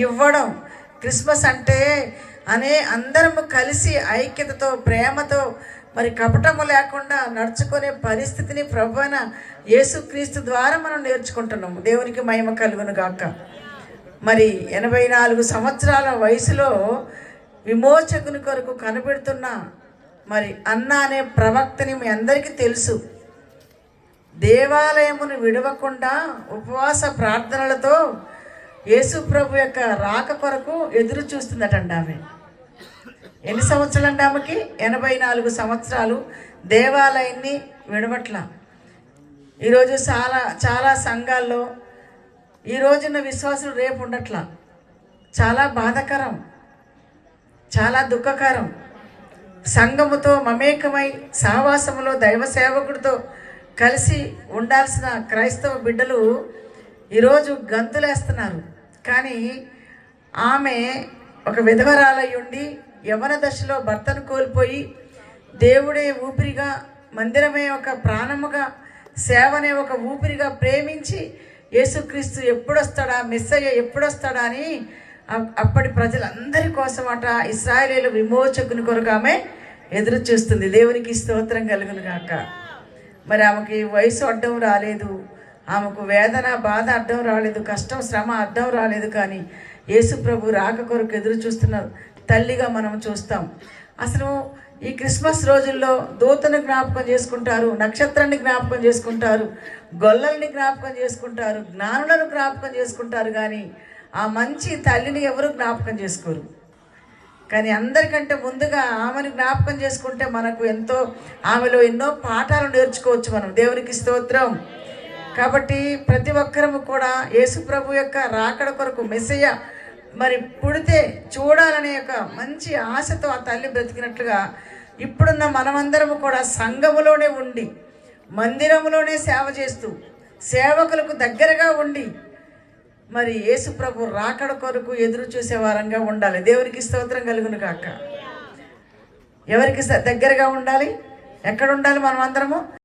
ఇవ్వడం. క్రిస్మస్ అంటే అందరము కలిసి ఐక్యతతో ప్రేమతో మరి కపటము లేకుండా నడుచుకునే పరిస్థితిని ప్రభువైన యేసుక్రీస్తు ద్వారా మనం నేర్చుకుంటున్నాము. దేవునికి మహిమ కలుగును గాక. మరి 84 సంవత్సరాల వయసులో విమోచకుని కొరకు కనిపెడుతున్న మరి అన్న అనే ప్రవక్తని మీ అందరికీ తెలుసు. దేవాలయమును విడవకుండా ఉపవాస ప్రార్థనలతో యేసు ప్రభు యొక్క రాక కొరకు ఎదురు చూస్తుందటండి ఆమె. ఎన్ని సంవత్సరాలు అండి ఆమెకి? 84 సంవత్సరాలు దేవాలయాన్ని విడవట్ల. ఈరోజు చాలా సంఘాల్లో ఈ రోజున్న విశ్వాసులు రేపు ఉండట్ల. చాలా బాధాకరం, చాలా దుఃఖకరం. సంఘముతో మమేకమై సహవాసములో దైవ సేవకుడితో కలిసి ఉండాల్సిన క్రైస్తవ బిడ్డలు ఈరోజు గంతులేస్తున్నారు. కానీ ఆమె ఒక విధవరాలై ఉండి యవ్వన దశలో భర్తను కోల్పోయి దేవుడే ఊపిరిగా, మందిరమే ఒక ప్రాణముగా, సేవనే ఒక ఊపిరిగా ప్రేమించి యేసుక్రీస్తు ఎప్పుడొస్తాడా, మెస్సయ్య ఎప్పుడొస్తాడా అని అప్పటి ప్రజలందరి కోసం ఇశ్రాయేలీయుల విమోచకుని కొరకు ఆమె ఎదురు చూస్తుంది. దేవునికి స్తోత్రం కలుగును గాక. మరి ఆమెకి వయసు అడ్డం రాలేదు, ఆమెకు వేదన బాధ అడ్డం రాలేదు, కష్టం శ్రమ అడ్డం రాలేదు. కానీ యేసు ప్రభు రాక కొరకు ఎదురు చూస్తున్న తల్లిగా మనం చూస్తాం. అసలు ఈ క్రిస్మస్ రోజుల్లో దూతను జ్ఞాపకం చేసుకుంటారు, నక్షత్రాన్ని జ్ఞాపకం చేసుకుంటారు, గొల్లల్ని జ్ఞాపకం చేసుకుంటారు, జ్ఞానులను జ్ఞాపకం చేసుకుంటారు. కానీ ఆ మంచి తల్లిని ఎవరు జ్ఞాపకం చేసుకోరు. కానీ అందరికంటే ముందుగా ఆమెను జ్ఞాపకం చేసుకుంటే మనకు ఆమెలో ఎన్నో పాఠాలు నేర్చుకోవచ్చు మనం. దేవునికి స్తోత్రం. కాబట్టి ప్రతి ఒక్కరము కూడా యేసు ప్రభు యొక్క రాకడ కొరకు మెస్సయ్య మరి పుడితే చూడాలనే ఒక మంచి ఆశతో ఆ తల్లి బ్రతికినట్లుగా ఇప్పుడున్న మనమందరము కూడా సంఘములోనే ఉండి, మందిరములోనే సేవ చేస్తూ, సేవకులకు దగ్గరగా ఉండి మరి యేసు ప్రభు రాకడ కొరకు ఎదురు చూసే వారంగా ఉండాలి. దేవునికి స్తోత్రం కలుగును కాక. ఎవరికి దగ్గరగా ఉండాలి? ఎక్కడ ఉండాలి మనం అందరము?